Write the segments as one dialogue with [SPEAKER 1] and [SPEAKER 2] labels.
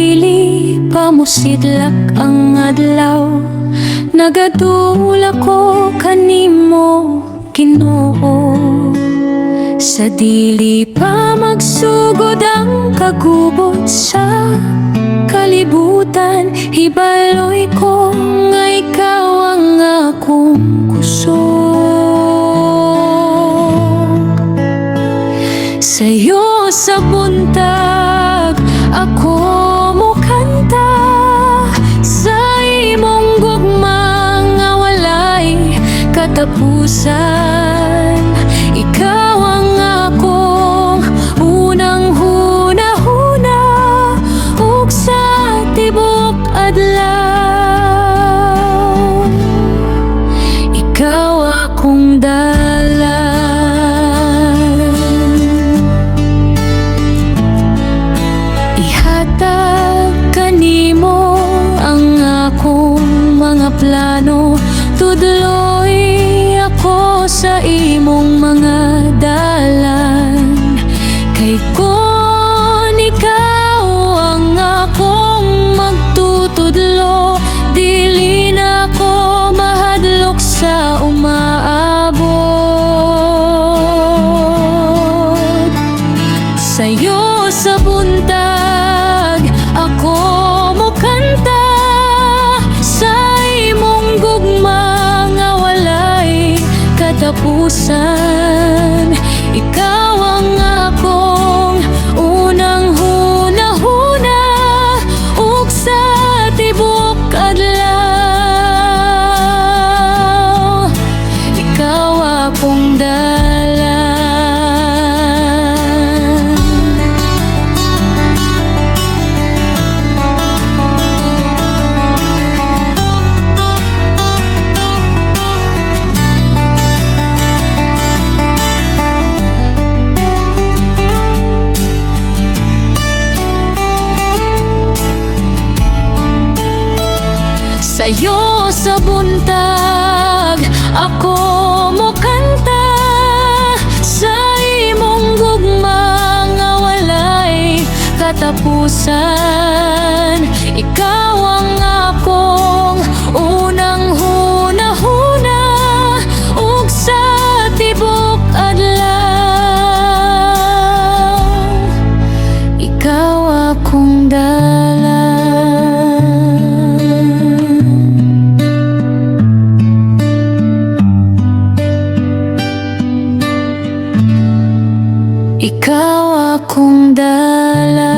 [SPEAKER 1] dili pa mosidlak ang adlaw, nagadula ko kanimo Ginoo. Sa dili pa magsugod ang kagubot sa kalibutan, hibaloy ko nga ikaw ang akong kusog. Sa'yo sa buntag ako mo kanta, sa imong gugma nga walay katapusan. Ikaw ang akong unang huna-huna, ug sa tibok adlaw ikaw akong dalan. Ihatag kanimo ang akong mga plano, tudloy ako sa imong mga dalan. Kay kung ikaw ang akong magtutudlo, dili na ako mahadlok sa umaabot. Sa'yo sa buntag ako mo kanta, sa imong gugma nga walay katapusan. Ikaw ang akong unang huna-huna, ug sa tibok adlaw ikaw akong dalan. Sa'yo sa buntag ako mo kanta, sa imong gugma nga walay katapusan. Ikaw ang akong unang huna-huna, ug sa tibok adlaw ikaw akong dalan. Ikaw akong dalan.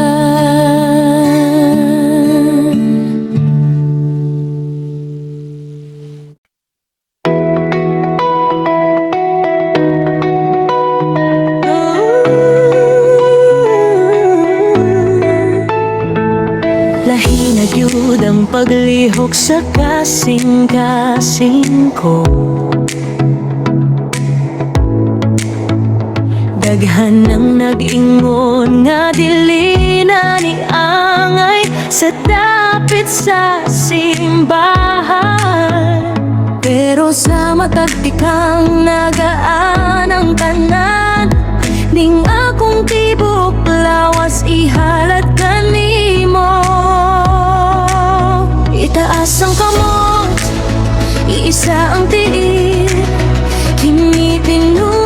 [SPEAKER 1] Lahi na gyud ang paglihok sa kasing-kasing ko. Daghan ang nag-ingon nga dili na ni angay sa dapit sa simbahan. Pero sa matagtikang nagaan ang tanan, ning akong tibok lawas ihalat kanimo. Itaas ang kamot, iisa ang tiil, kini-tinuod.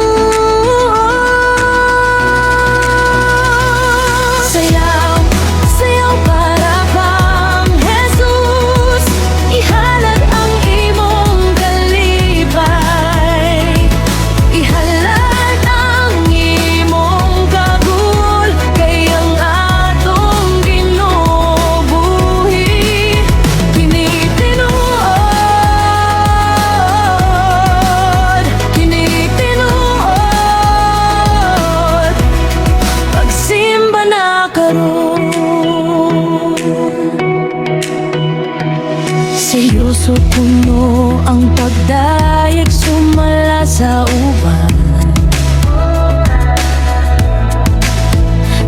[SPEAKER 1] Seryoso puno ang pagdayeg sumala sa uban,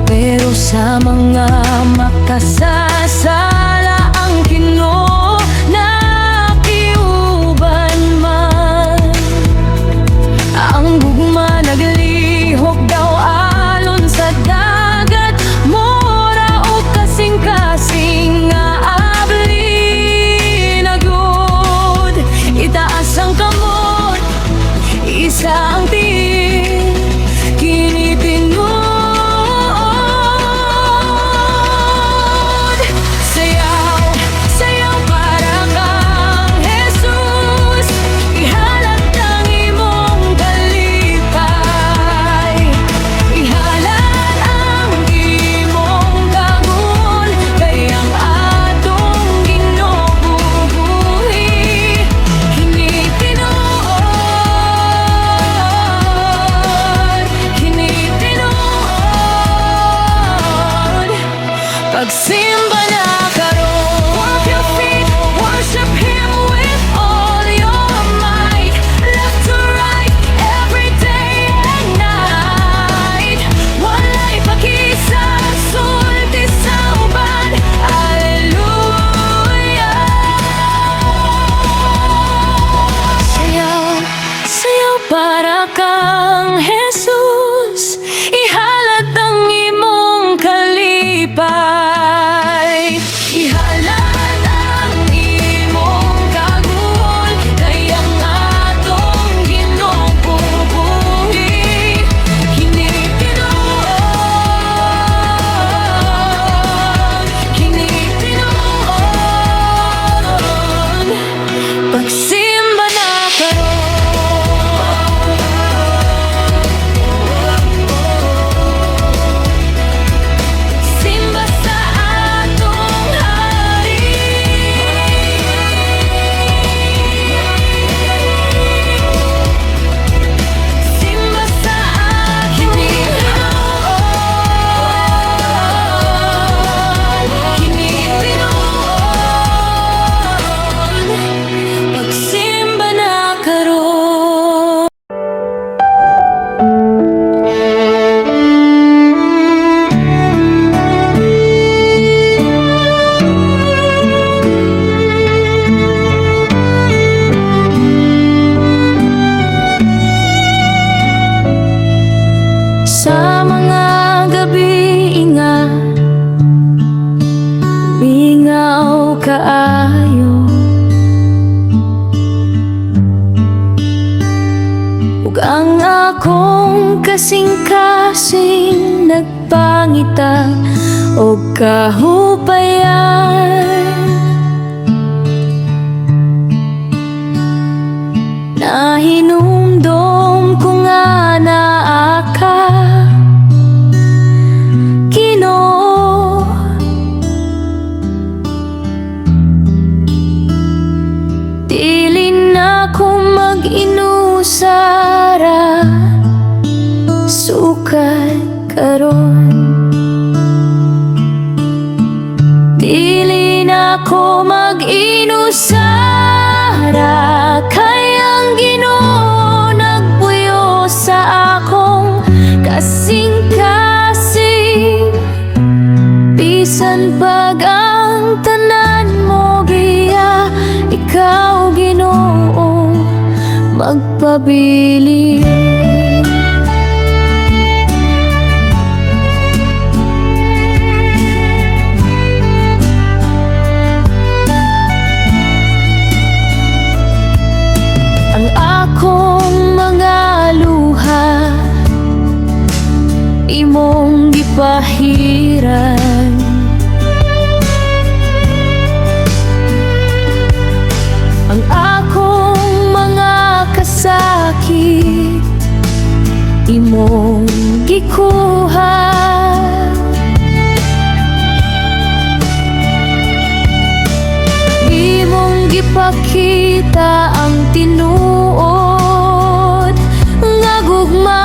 [SPEAKER 1] pero sa mga makasasala ang Ginoo nakiuban man. Ang gugma naglihok daw alon sa dagat, mora o kasing-kasing kaayo. Ug ang akong kasing-kasing nagpangita og kahupayan, nahinumdom ko nga naa ka, Ginoo. Dili na ko mag-inusara, sukat karon. Dili na ko mag-inusara, kay ang Ginoo nagpuyo sa akong kasing-kasing. Bisan pag ang tanan mo giya, ikaw Ginoo magpabilin. Ang akong mga luha imong gipahiran, ang akong mga kasakit imong gikuha. Imong gipakita ang tinuod nga gugma,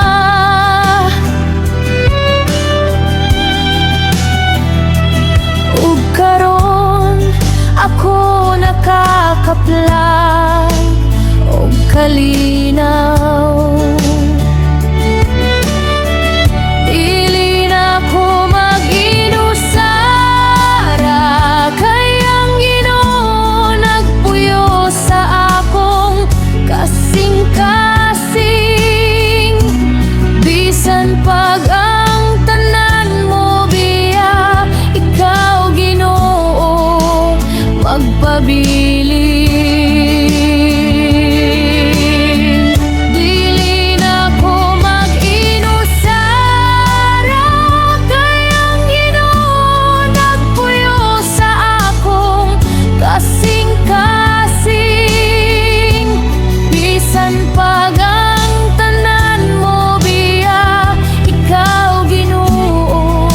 [SPEAKER 1] ug karon ako nakakaplan og kalinaw. Dili na ko mag-inusara, kay ang Ginoo nagpuyo sa akong kasing-kasing. Bisan pag ang tanan mo biya, ikaw Ginoo magpabilin. Dili na ko mag-inusara, kay ang Ginoo nagpuyo sa akong kasing-kasing. Bisan pag ang tanan mo biya, ikaw Ginoo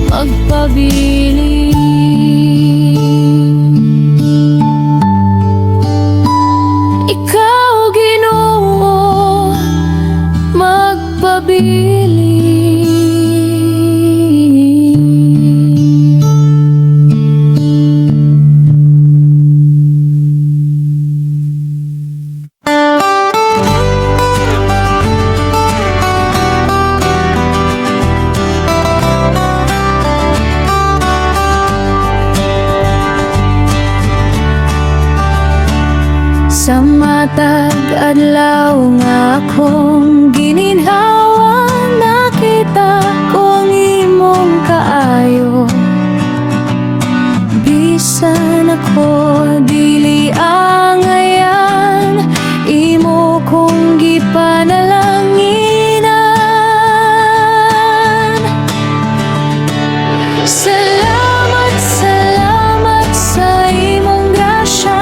[SPEAKER 1] magpabilin. Ikaw Ginoo magpabilin. Sa matag adlaw nga akong gininhawa, nakita ko ang imong kaayo. Bisan ako dili angayan, imo kong gipanalanginan. Salamat, salamat sa imong grasya,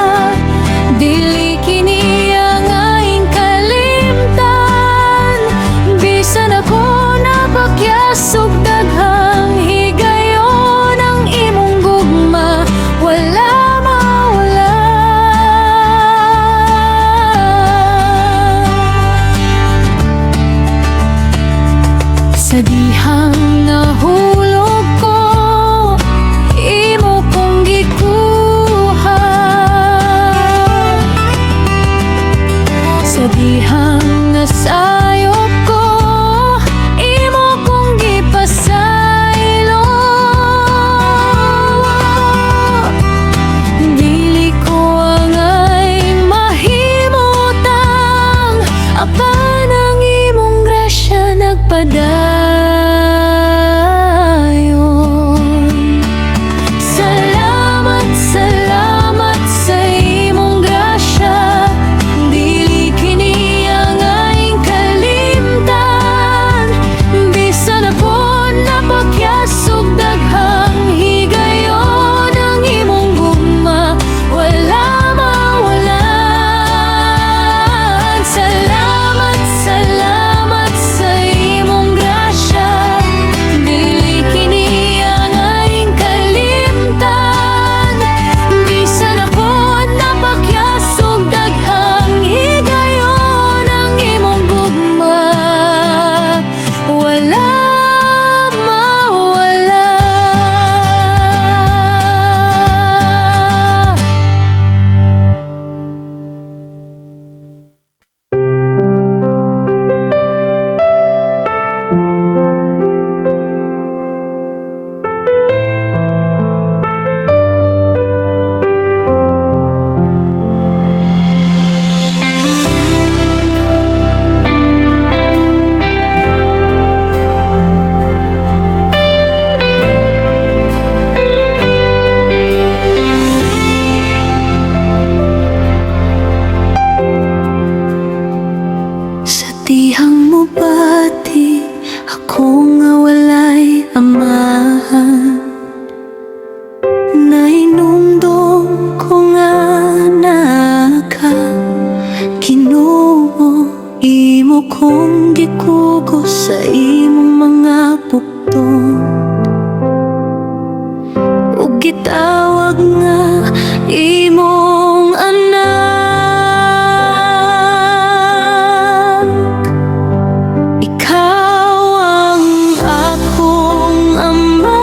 [SPEAKER 1] dili kini ang aing kalimtan. Bisan ako napakyas ug daghang higayon, ang imong gugma wala mawala. nainumdum ko nga na ka Ginoo, imo kong gikugo sa imong mga bukton ug gitawag nga imong anak. Ikaw ang akong ama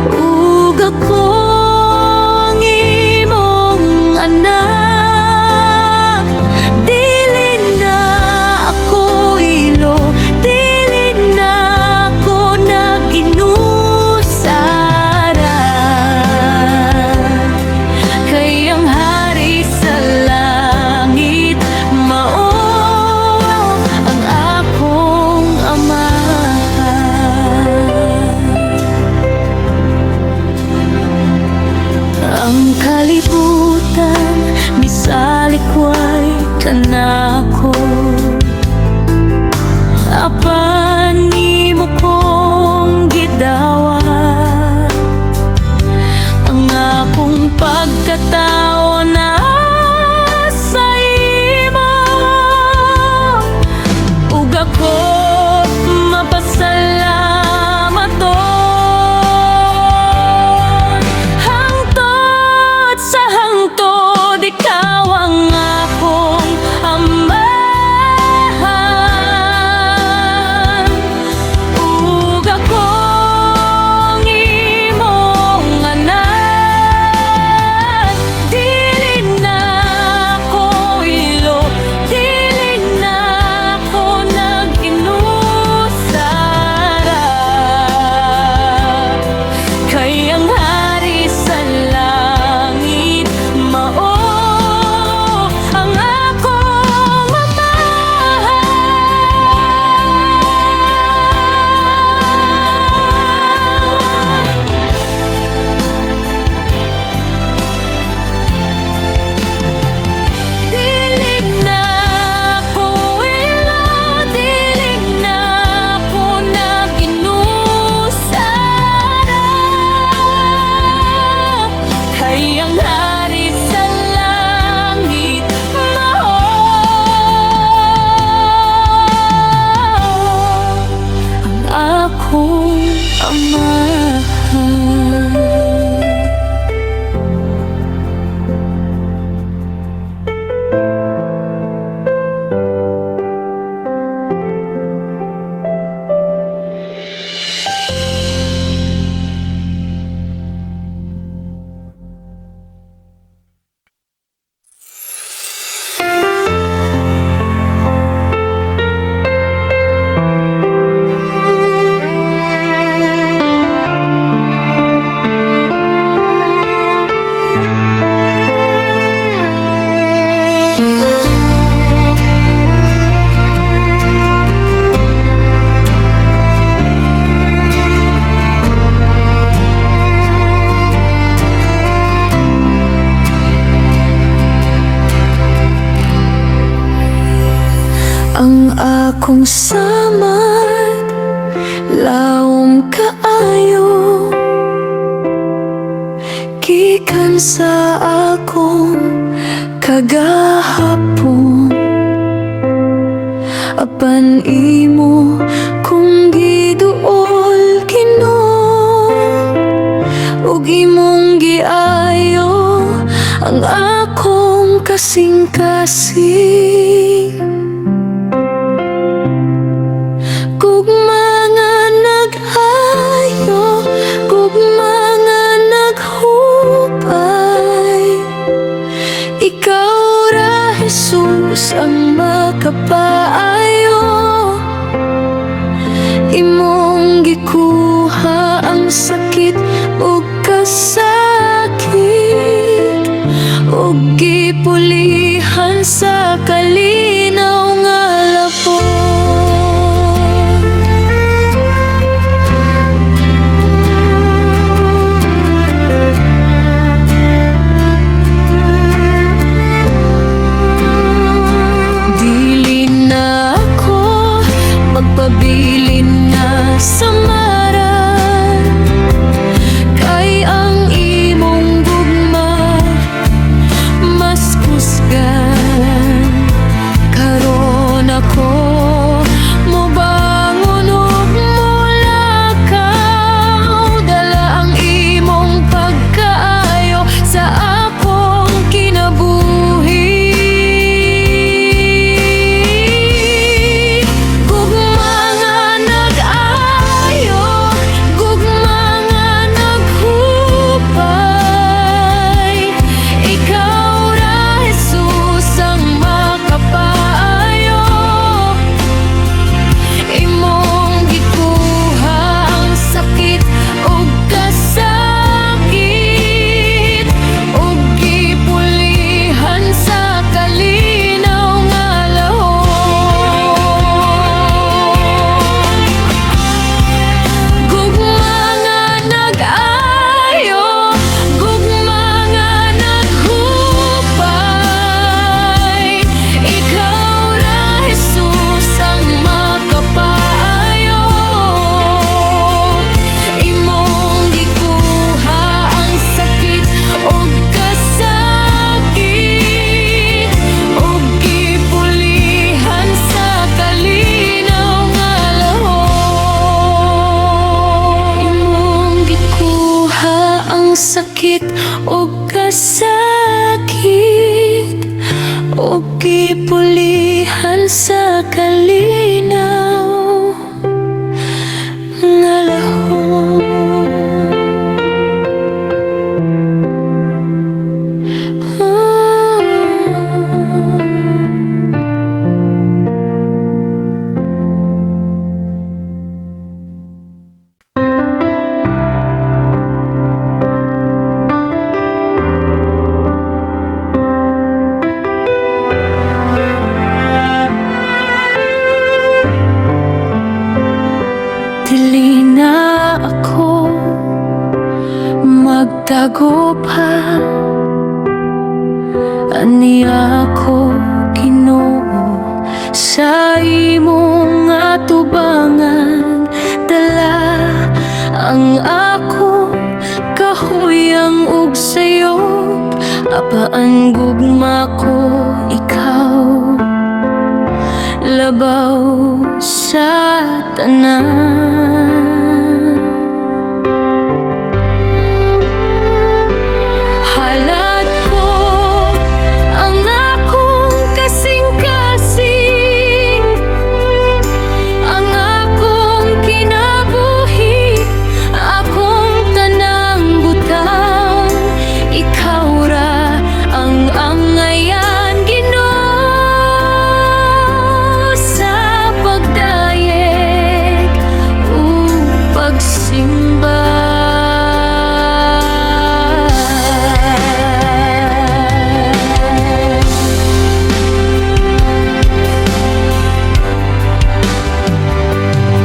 [SPEAKER 1] ug ako ang imong anak. Dili na ako ilo, dili na ako naginusara, kay ang hari sa langit mao ang akong ama. Ang kalibutan misalikway kanako, apan nimo kong gidawat ang akong pagkatao na sa imo ug ako mapasalamat hangtod sa hangtod. Ikaw ang akong amahan ug ako ang imong anak. Dili na ako ilo, dili na ako naginusara, kay ang hari sa langit mao ang akong Dili na ako ilo, dili na ako naginusara, kay ang hari sa langit mao ang akong amahan. Ang akong samad lawom kaayo, gikan sa akong kagahapon, apan imo kung giduol Ginoo ug imong giayo ang akong kasing-kasing. Kug mga nag-ayo, kug mga naghupay, ikaw ra Jesus ang makapaayo. Imong gikuha ang sakit ug kasakit ug gipulihan sa kalinaw nga lapon. Dili na ako magpabilin na sa mara, ang sakit o kasakit, o gipulihan sa kalinaw nga lahom. Dili na ako magtago pa, ani ako Ginoo sa imong atubangan. Dala ang ako kahuyang ug sayop, apa ang gugma ko ikaw, labaw sa tanan. Halat ko ang akong kasing-kasing, ang akong kinabuhi, akong tanang butang. Ikaw ra ang angayan, Ginoo, sa pagdayeg o pagsimba.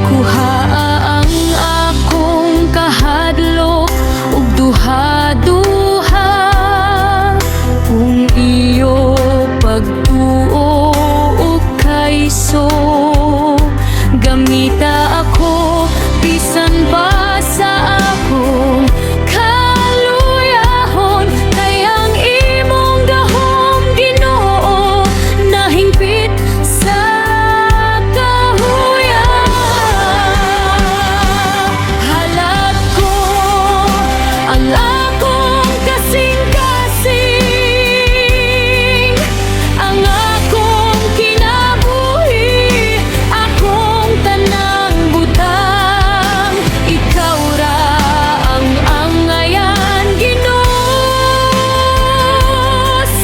[SPEAKER 1] Kuhaa ang akong kahadlok ug duha-duha, kung iyo pagtuo ug kayso. Gamita ako bisan pa sa akong kaluyahon, kay ang imong gahom, Ginoo, nahingpit sa kahuyan. Halat ko ang akong kasing-kasing, ang akong kinabuhi, akong tanang butang. Ikaw ra ang angayan, Ginoo,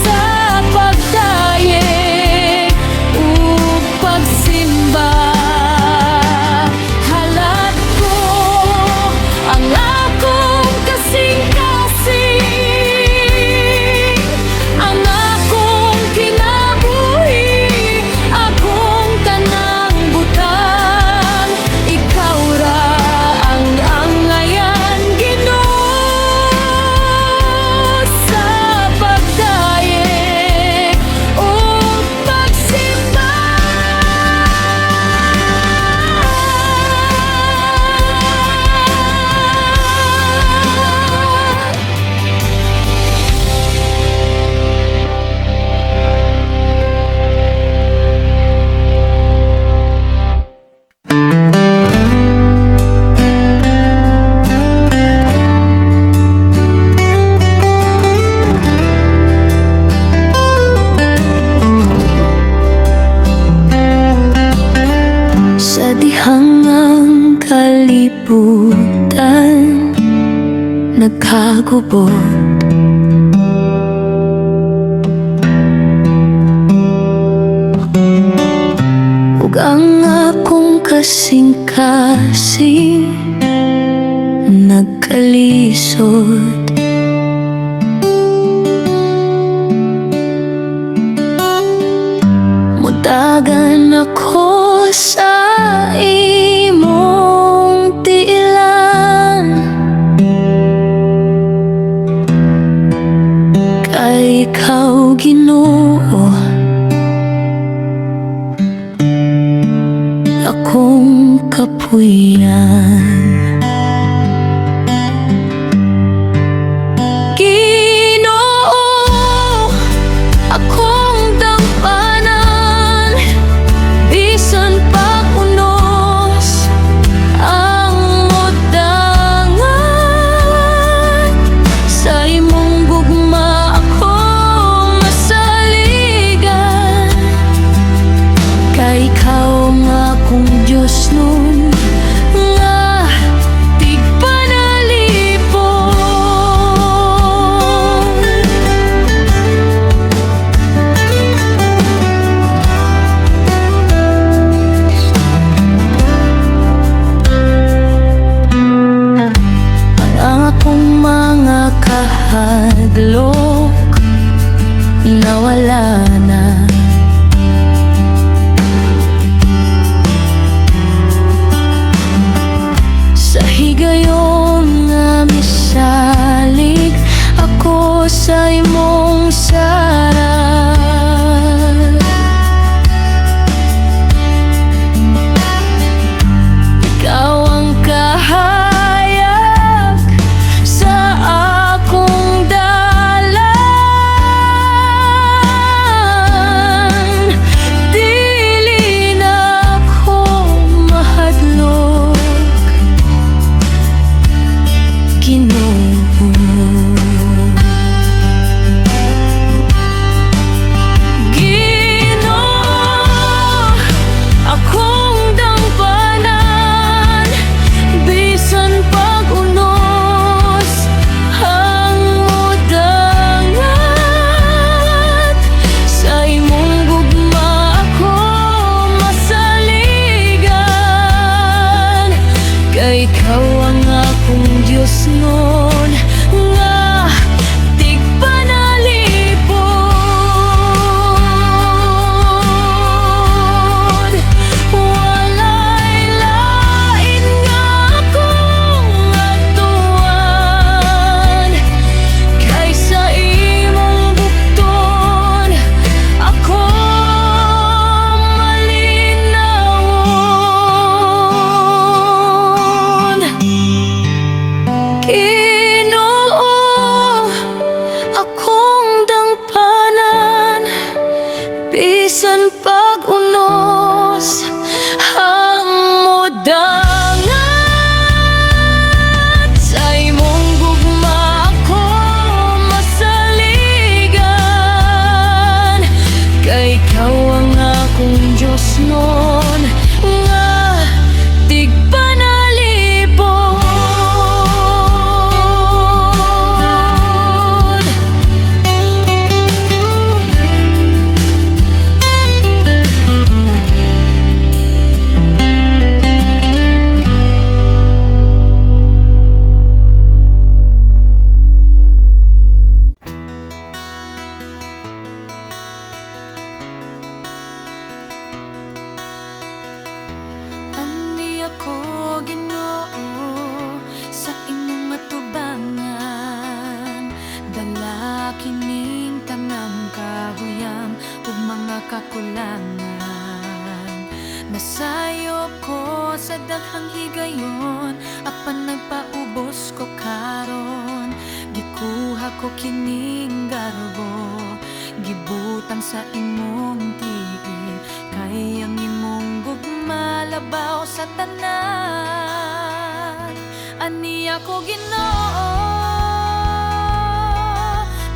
[SPEAKER 1] sa pagdayeg ug pagsimba. Halat ko ang akong kasing-kasing, ang akong kinabuhi, akong tanang butang. Ikaw ra ang angayan, Ginoo, sa pagdayeg ug pagsimba. Sa dihangang kalibutan nagkagubot, ug ang akong kasing-kasing nagkalisod. Mudagan ako sa imong tiilan, kay ikaw, Ginoo, akong kapuyan. Ginoo, akong dampanan, bisan pa unos ang mudangan. hadlok nawala na. Sa higayon nga misalig ako sa imong sarang. Ikaw ang kahayag sa akong dalan. Dili na ako mahadlok, Ginoo. Ginoo, akong dangpanan, bisan pag-unos ang mudangat. Sa imong gugma ako masaligan, kay ikaw ang akong Diyos nun nga tigpanalipod. Walay lain nga akong atuan, kaysa imong bukton ako malinawon. Ginoo, akong dangpanan, bisan pag-unos ang mudangat. Sa imong gugma ako masaligan, kay ikaw ang akong Diyos nun nga tigpanalipod. Ani ako, Ginoo, sa imong atubangan, dala kining tanang kahuyam ug mga kakulangan. Nasayo ko sa daghang higayon, apan nagpaubos ko karon. Gikuha ko kining garbo, gibutang sa imong tiil, kay ang imong gugma labaw sa tanan. Ani ako, Ginoo,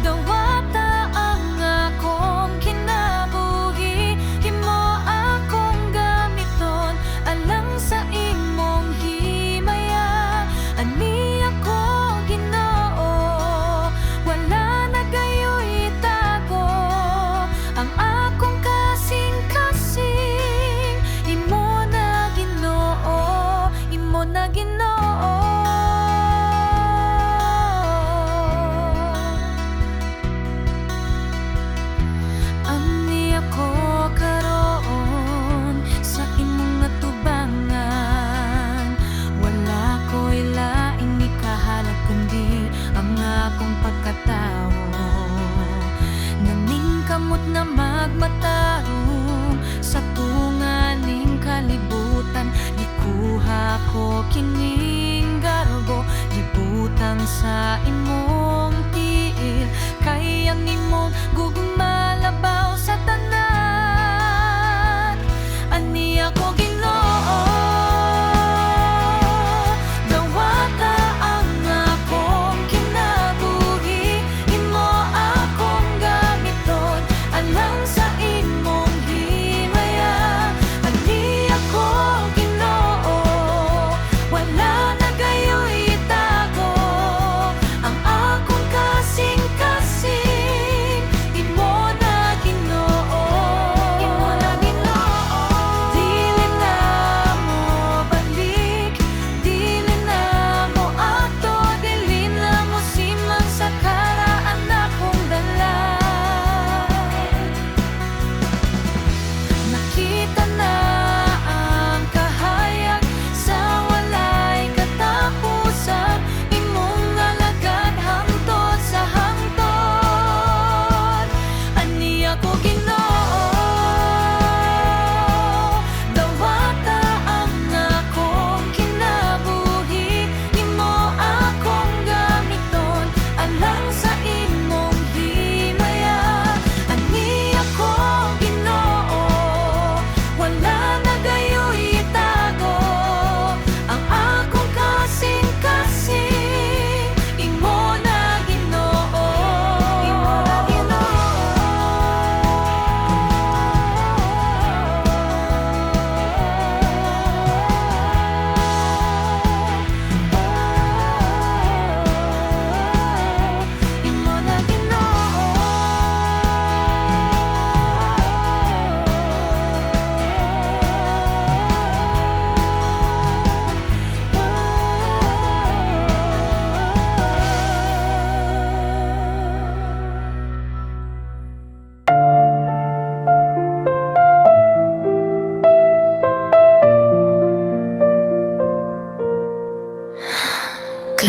[SPEAKER 1] dawata ang akong kinabuhi, himo akong gamiton alang sa imong himaya. Ani ako, Ginoo, wala na gayoy itago ang akong kasing-kasing. Imo na, Ginoo, imo na, Ginoo.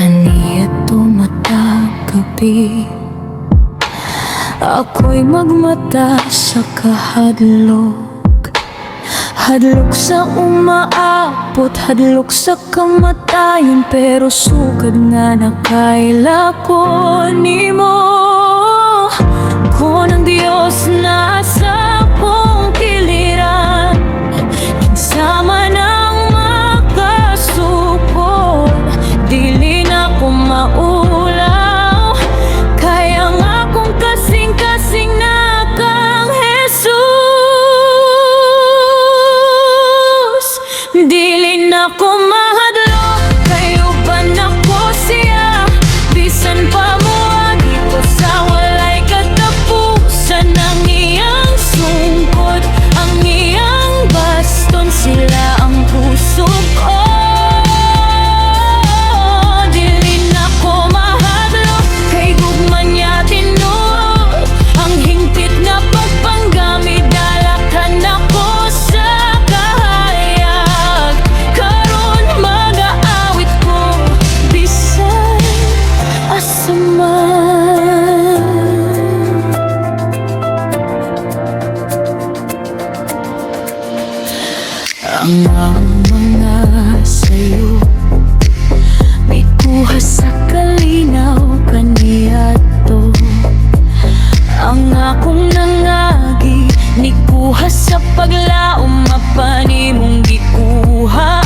[SPEAKER 1] Aniya tumatagabi, ako'y magmata sa kahadlok. Hadlok sa umaabot, hadlok sa kamatayon, pero sugad nga nakaila ko nimo. Kung ang Diyos nasa akong kiliran, insama ng makasupot, dili na ko maulaw, kaya nga kung kasing-kasing na kang Jesus. Dili na ko mahadlok, kayo ba na ko siya, bisan pa mo agito sa walay katapusan. Ang iyang sungkod, ang iyang baston, sila ang puso ko. Dili na ko mahadlok, kay gugman niya tinuod, ang hingpit na pagpanggami, dalakan ako sa kahayag. Karon mag-aawit ko, bisan asaman. Ang mga sayo may kuha sa kalinaw kaniadto. Ang akong nangagi ni kuha sa paglaom, mapanimong gikuha